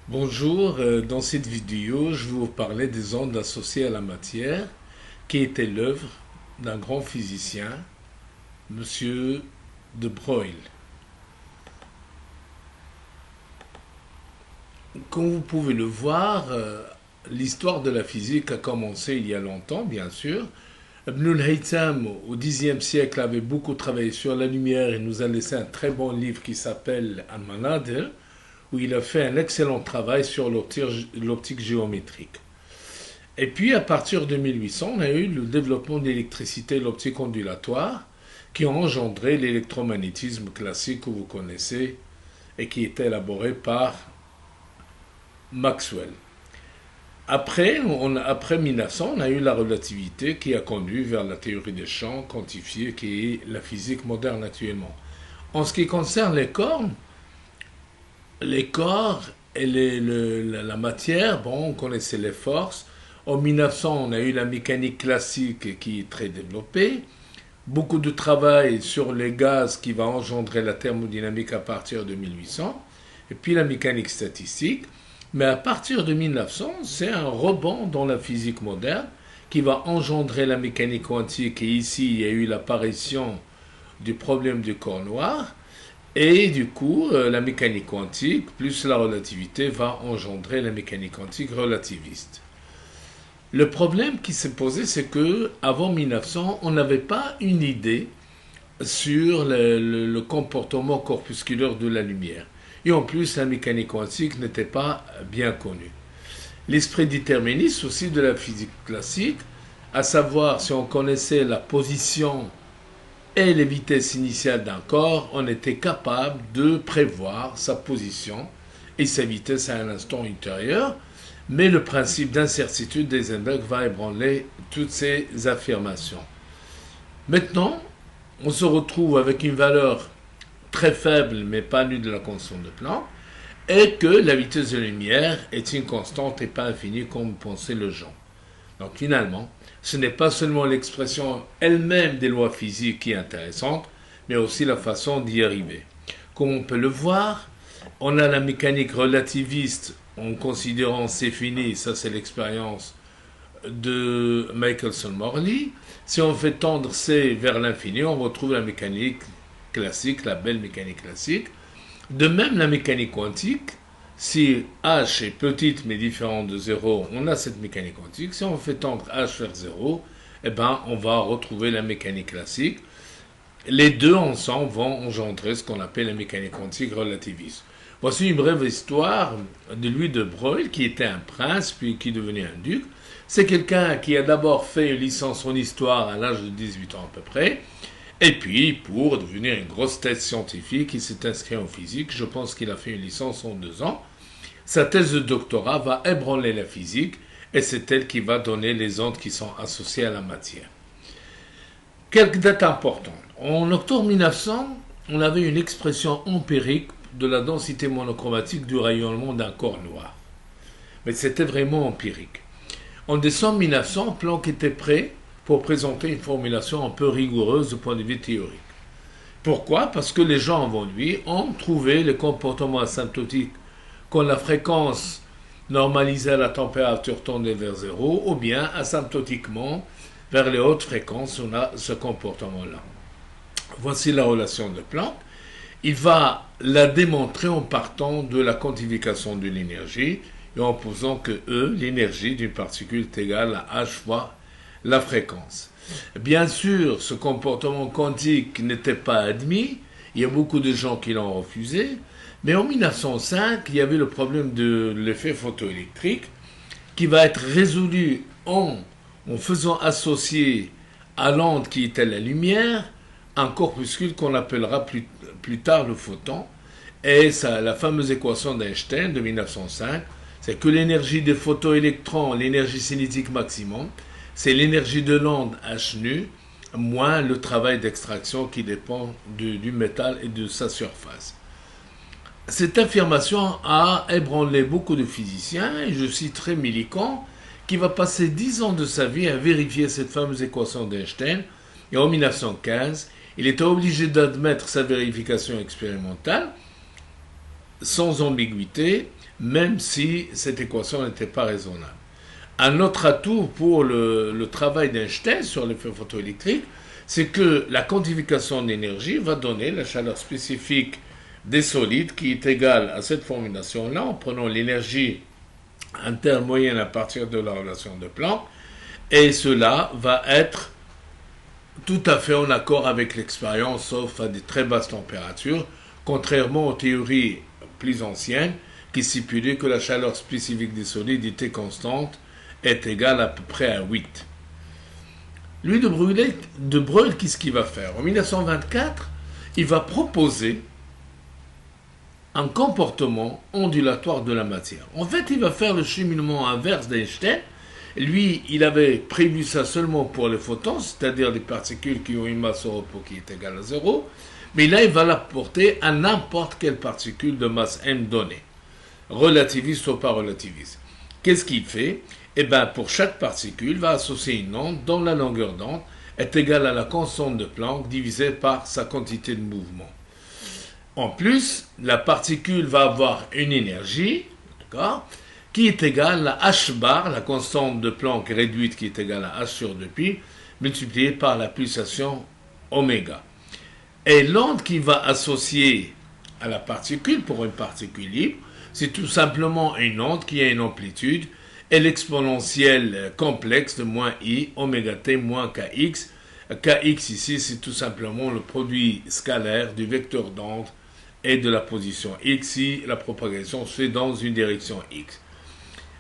Bonjour, dans cette vidéo, je vais vous parler des ondes associées à la matière, qui était l'œuvre d'un grand physicien, Monsieur de Broglie. Comme vous pouvez le voir, l'histoire de la physique a commencé il y a longtemps, bien sûr. Ibn al-Haytham, au Xe siècle, avait beaucoup travaillé sur la lumière et nous a laissé un très bon livre qui s'appelle Al-Manadir, où il a fait un excellent travail sur l'optique géométrique. Et puis, à partir de 1800, on a eu le développement de l'électricité et l'optique ondulatoire, qui ont engendré l'électromagnétisme classique que vous connaissez et qui est élaboré par Maxwell. Après 1900, on a eu la relativité qui a conduit vers la théorie des champs quantifiés, qui est la physique moderne actuellement. En ce qui concerne les corps et la matière, bon, on connaissait les forces. En 1900, on a eu la mécanique classique qui est très développée. Beaucoup de travail sur les gaz qui va engendrer la thermodynamique à partir de 1800. Et puis la mécanique statistique. Mais à partir de 1900, c'est un rebond dans la physique moderne qui va engendrer la mécanique quantique. Et ici, il y a eu l'apparition du problème du corps noir. Et du coup, la mécanique quantique plus la relativité va engendrer la mécanique quantique relativiste. Le problème qui s'est posé, c'est que avant 1900, on n'avait pas une idée sur le comportement corpusculaire de la lumière. Et en plus, la mécanique quantique n'était pas bien connue. L'esprit déterministe aussi de la physique classique, à savoir si on connaissait la position et les vitesses initiales d'un corps, on était capable de prévoir sa position et sa vitesse à un instant ultérieur, mais le principe d'incertitude d'Heisenberg va ébranler toutes ces affirmations. Maintenant, on se retrouve avec une valeur très faible, mais pas nulle de la constante de Planck, et que la vitesse de la lumière est une constante et pas infinie comme pensait le Jean. Donc finalement, ce n'est pas seulement l'expression elle-même des lois physiques qui est intéressante, mais aussi la façon d'y arriver. Comme on peut le voir, on a la mécanique relativiste en considérant c'est fini, ça c'est l'expérience de Michelson-Morley. Si on fait tendre C vers l'infini, on retrouve la mécanique classique, la belle mécanique classique. De même, la mécanique quantique, si h est petite mais différente de 0, on a cette mécanique quantique. Si on fait tendre h vers 0, eh ben, on va retrouver la mécanique classique. Les deux ensemble vont engendrer ce qu'on appelle la mécanique quantique relativiste. Voici une brève histoire de Louis de Broglie, qui était un prince, puis qui est devenu un duc. C'est quelqu'un qui a d'abord fait une licence en histoire à l'âge de 18 ans à peu près, et puis pour devenir une grosse thèse scientifique, il s'est inscrit en physique. Je pense qu'il a fait une licence en 2 ans. Sa thèse de doctorat va ébranler la physique, et c'est elle qui va donner les ondes qui sont associées à la matière. Quelques dates importantes. En octobre 1900, on avait une expression empirique de la densité monochromatique du rayonnement d'un corps noir. Mais c'était vraiment empirique. En décembre 1900, Planck était prêt pour présenter une formulation un peu rigoureuse du point de vue théorique. Pourquoi? Parce que les gens avant lui ont trouvé le comportement asymptotique quand la fréquence normalisée à la température tendait vers zéro, ou bien asymptotiquement vers les hautes fréquences, on a ce comportement-là. Voici la relation de Planck. Il va la démontrer en partant de la quantification de l'énergie et en posant que E, l'énergie d'une particule est égale à H fois la fréquence. Bien sûr, ce comportement quantique n'était pas admis, il y a beaucoup de gens qui l'ont refusé, mais en 1905, il y avait le problème de l'effet photoélectrique qui va être résolu en faisant associer à l'onde qui était la lumière un corpuscule qu'on appellera plus tard le photon. Et ça, la fameuse équation d'Einstein de 1905, c'est que l'énergie des photoélectrons, l'énergie cinétique maximum, c'est l'énergie de l'onde h nu moins le travail d'extraction qui dépend du métal et de sa surface. Cette affirmation a ébranlé beaucoup de physiciens, et je citerai Millikan, qui va passer 10 ans de sa vie à vérifier cette fameuse équation d'Einstein, et en 1915, il était obligé d'admettre sa vérification expérimentale, sans ambiguïté, même si cette équation n'était pas raisonnable. Un autre atout pour le travail d'Einstein sur l'effet photoélectrique, c'est que la quantification d'énergie va donner la chaleur spécifique des solides qui est égale à cette formulation-là en prenant l'énergie intermoyenne à partir de la relation de Planck, et cela va être tout à fait en accord avec l'expérience, sauf à des très basses températures, contrairement aux théories plus anciennes qui stipulaient que la chaleur spécifique des solides était constante, est égale à peu près à 8. Lui, de Broglie, qu'est-ce qu'il va faire? En 1924, il va proposer un comportement ondulatoire de la matière. En fait, il va faire le cheminement inverse d'Einstein. Lui, il avait prévu ça seulement pour les photons, c'est-à-dire les particules qui ont une masse au repos qui est égale à 0, mais là, il va l'apporter à n'importe quelle particule de masse m donnée, relativiste ou pas relativiste. Qu'est-ce qu'il fait? Eh bien, pour chaque particule, il va associer une onde dont la longueur d'onde est égale à la constante de Planck divisée par sa quantité de mouvement. En plus, la particule va avoir une énergie, d'accord, qui est égale à h bar, la constante de Planck réduite qui est égale à h sur 2pi, multipliée par la pulsation oméga. Et l'onde qui va associer à la particule, pour une particule libre, c'est tout simplement une onde qui a une amplitude et l'exponentielle complexe de moins i, oméga t moins kx. Kx ici, c'est tout simplement le produit scalaire du vecteur d'onde et de la position x si la propagation se fait dans une direction x.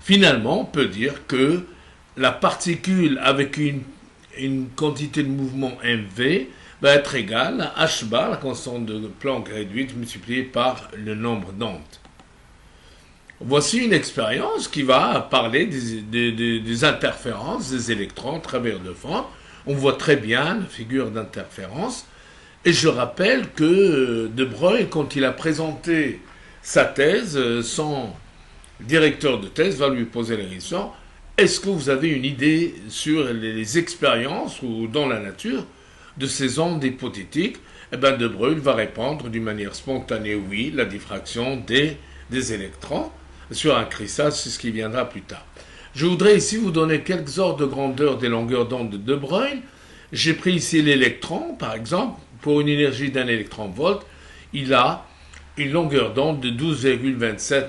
Finalement, on peut dire que la particule avec une quantité de mouvement mv va être égale à h bar, la constante de Planck réduite, multipliée par le nombre d'ondes. Voici une expérience qui va parler des interférences des électrons à travers le fond. On voit très bien la figure d'interférence. Et je rappelle que De Broglie, quand il a présenté sa thèse, son directeur de thèse va lui poser la question: est-ce que vous avez une idée sur les expériences ou dans la nature de ces ondes hypothétiques? Eh bien, De Broglie va répondre d'une manière spontanée: oui, la diffraction des électrons sur un cristal, c'est ce qui viendra plus tard. Je voudrais ici vous donner quelques ordres de grandeur des longueurs d'onde de De Broglie. J'ai pris ici l'électron, par exemple. Pour une énergie d'un électron-volt, il a une longueur d'onde de 12,27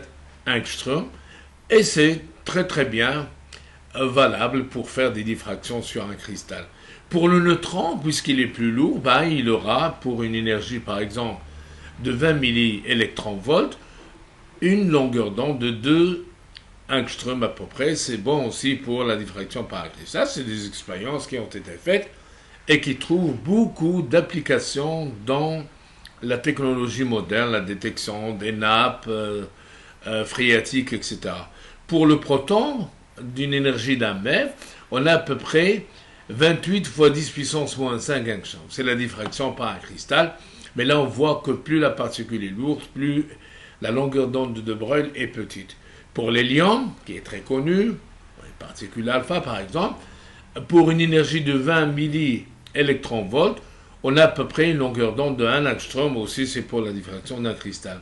angstrom, et c'est très très bien valable pour faire des diffractions sur un cristal. Pour le neutron, puisqu'il est plus lourd, il aura, pour une énergie par exemple de 20 milliélectronvolts, une longueur d'onde de 2 angstrom à peu près. C'est bon aussi pour la diffraction par un cristal. C'est des expériences qui ont été faites et qui trouvent beaucoup d'applications dans la technologie moderne, la détection des nappes phréatiques, etc. Pour le proton, d'une énergie d'un mètre, on a à peu près 28 fois 10 puissance moins 5 angstrom. C'est la diffraction par un cristal, mais là on voit que plus la particule est lourde, plus la longueur d'onde de De Broglie est petite. Pour l'hélium, qui est très connu, les particules alpha par exemple, pour une énergie de 20 milliélectronvolts, on a à peu près une longueur d'onde de 1 angstrom, aussi c'est pour la diffraction d'un cristal.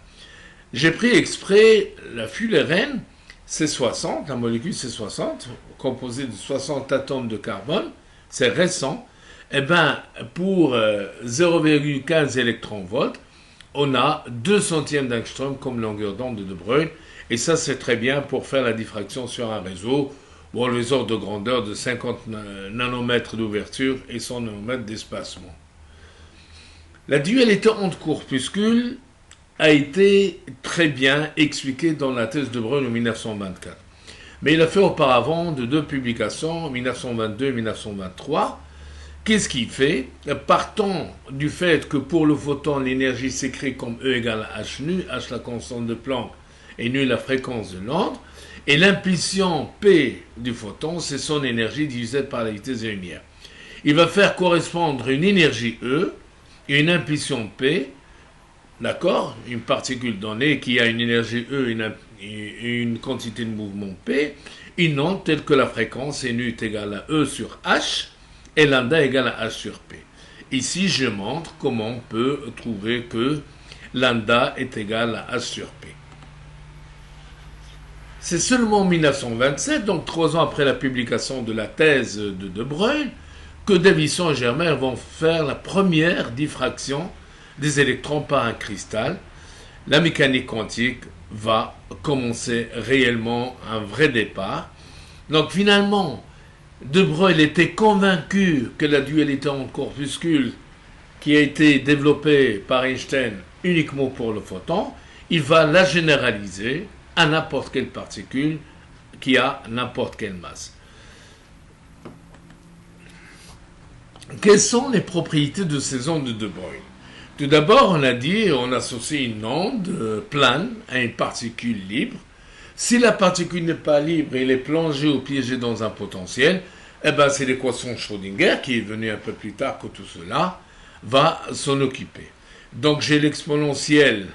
J'ai pris exprès la fullerène C60, la molécule C60, composée de 60 atomes de carbone, c'est récent. Eh bien, pour 0,15 électronvolts, on a 2 centièmes d'angstrom comme longueur d'onde de De Broglie, et ça c'est très bien pour faire la diffraction sur un réseau. Bon, les ordres de grandeur de 50 nanomètres d'ouverture et 100 nanomètres d'espacement. La dualité onde-corpuscule a été très bien expliquée dans la thèse de Broglie en 1924. Mais il a fait auparavant de 2 publications, en 1922 et 1923. Qu'est-ce qu'il fait? Partant du fait que pour le photon, l'énergie s'écrit comme E égale à h nu, h la constante de Planck et nu la fréquence de l'onde, et l'impulsion P du photon, c'est son énergie divisée par la vitesse de la lumière. Il va faire correspondre une énergie E et une impulsion P, d'accord, une particule donnée qui a une énergie E et une quantité de mouvement P, une onde telle que la fréquence est nu est égale à E sur H et lambda égale à H sur P. Ici, je montre comment on peut trouver que lambda est égal à H sur P. C'est seulement en 1927, donc 3 ans après la publication de la thèse de Broglie, que Davison et Germer vont faire la première diffraction des électrons par un cristal. La mécanique quantique va commencer réellement un vrai départ. Donc finalement, de Broglie était convaincu que la dualité en corpuscule qui a été développée par Einstein uniquement pour le photon, il va la généraliser à n'importe quelle particule qui a n'importe quelle masse. Quelles sont les propriétés de ces ondes de Broglie? Tout d'abord, on a dit, on associe une onde plane à une particule libre. Si la particule n'est pas libre et elle est plongée ou piégée dans un potentiel, eh ben c'est l'équation de Schrödinger, qui est venue un peu plus tard que tout cela, va s'en occuper. Donc j'ai l'exponentielle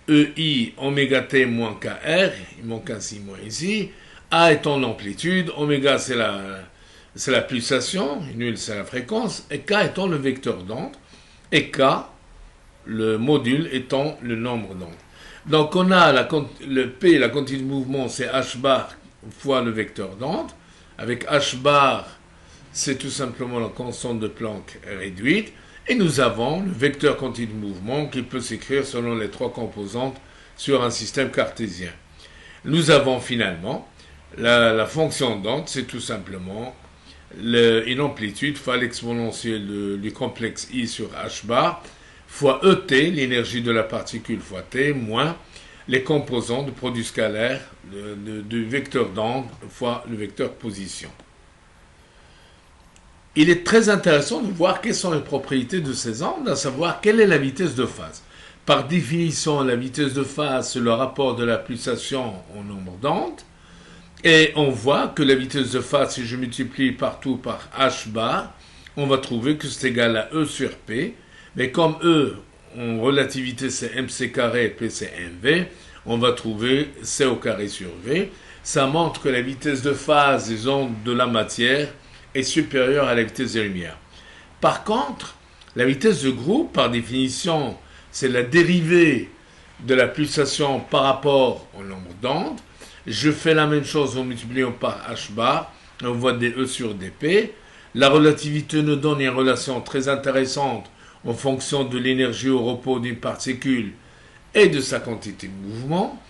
EI oméga t moins KR, il manque un si moins ici, A étant l'amplitude, oméga c'est la pulsation, nul c'est la fréquence, et K étant le vecteur d'onde, et K, le module étant le nombre d'ondes. Donc on a le P, la quantité de mouvement, c'est H bar fois le vecteur d'onde, avec H bar, c'est tout simplement la constante de Planck réduite, et nous avons le vecteur quantité de mouvement qui peut s'écrire selon les 3 composantes sur un système cartésien. Nous avons finalement la fonction d'onde, c'est tout simplement une amplitude fois l'exponentielle du complexe I sur H bar fois ET, l'énergie de la particule fois T, moins les composants du produit scalaire du vecteur d'onde fois le vecteur position. Il est très intéressant de voir quelles sont les propriétés de ces ondes, à savoir quelle est la vitesse de phase. Par définition, la vitesse de phase, c'est le rapport de la pulsation au nombre d'ondes. Et on voit que la vitesse de phase, si je multiplie partout par H bar, on va trouver que c'est égal à E sur P. Mais comme E, en relativité, c'est mc carré et P, c'est mv, on va trouver C au carré sur V. Ça montre que la vitesse de phase des ondes de la matière est supérieure à la vitesse de la lumière. Par contre, la vitesse de groupe, par définition, c'est la dérivée de la pulsation par rapport au nombre d'ondes. Je fais la même chose en multipliant par H bar, on voit des E sur des P. La relativité nous donne une relation très intéressante en fonction de l'énergie au repos d'une particule et de sa quantité de mouvement.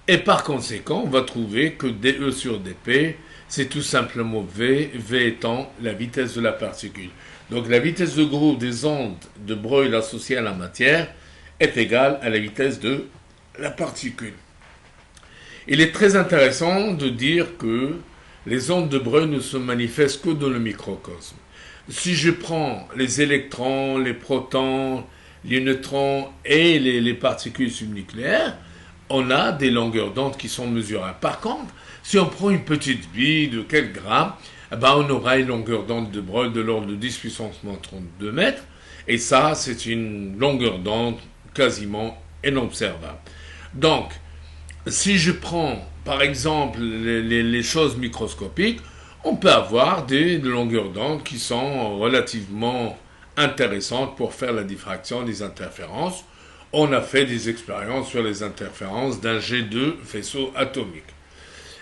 Et par conséquent, on va trouver que dE sur dP, c'est tout simplement V, V étant la vitesse de la particule. Donc la vitesse de groupe des ondes de Broglie associées à la matière est égale à la vitesse de la particule. Il est très intéressant de dire que les ondes de Broglie ne se manifestent que dans le microcosme. Si je prends les électrons, les protons, les neutrons et les particules subnucléaires, on a des longueurs d'onde qui sont mesurables. Par contre, si on prend une petite bille de quelques grammes, on aura une longueur d'onde de Broglie de l'ordre de 10 puissance moins 32 mètres, et ça, c'est une longueur d'onde quasiment inobservable. Donc, si je prends, par exemple, les choses microscopiques, on peut avoir des longueurs d'onde qui sont relativement intéressantes pour faire la diffraction des interférences. On a fait des expériences sur les interférences d'un jet de faisceau atomique.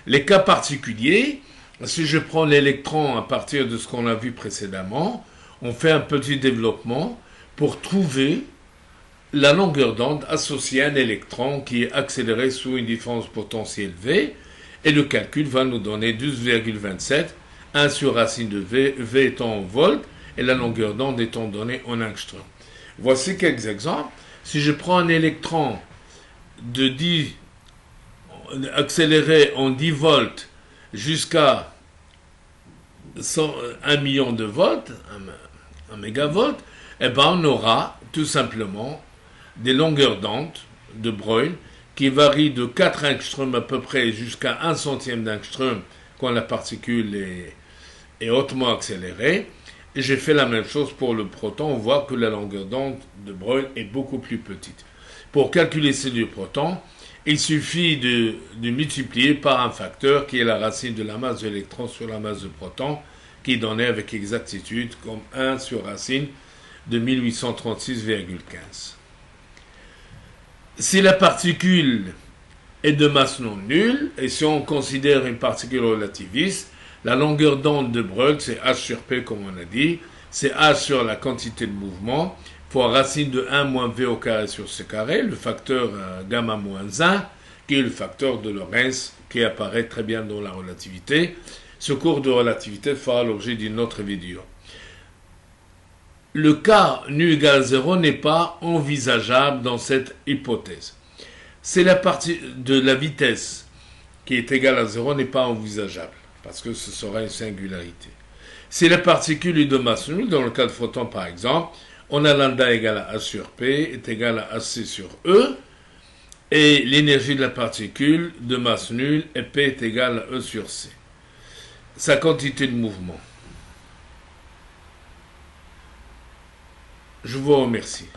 Les cas particuliers, si je prends l'électron à partir de ce qu'on a vu précédemment, on fait un petit développement pour trouver la longueur d'onde associée à un électron qui est accéléré sous une différence potentielle V, et le calcul va nous donner 12,27, 1 sur racine de V, V étant en volts, et la longueur d'onde étant donnée en angstrom. Voici quelques exemples. Si je prends un électron de 10, accéléré en 10 volts jusqu'à 1 million de volts, 1 mégavolt, on aura tout simplement des longueurs d'onde de Broglie qui varient de 4 angstroms à peu près jusqu'à 1 centième d'angstrom quand la particule est hautement accélérée. Et j'ai fait la même chose pour le proton. On voit que la longueur d'onde de Broglie est beaucoup plus petite. Pour calculer ces deux protons, il suffit de multiplier par un facteur qui est la racine de la masse de l'électron sur la masse de proton, qui est donnée avec exactitude comme 1 sur racine de 1836,15. Si la particule est de masse non nulle, et si on considère une particule relativiste, la longueur d'onde de Broglie, c'est h sur p comme on a dit, c'est h sur la quantité de mouvement, fois racine de 1 moins v au carré sur c carré, le facteur gamma moins 1, qui est le facteur de Lorentz, qui apparaît très bien dans la relativité. Ce cours de relativité fera l'objet d'une autre vidéo. Le cas nu égale 0 n'est pas envisageable dans cette hypothèse. C'est la partie de la vitesse qui est égale à 0 n'est pas envisageable, parce que ce sera une singularité. Si la particule est de masse nulle, dans le cas de photon par exemple, on a lambda égale à A sur P est égal à AC sur E, et l'énergie de la particule de masse nulle est P est égal à E sur C. Sa quantité de mouvement. Je vous remercie.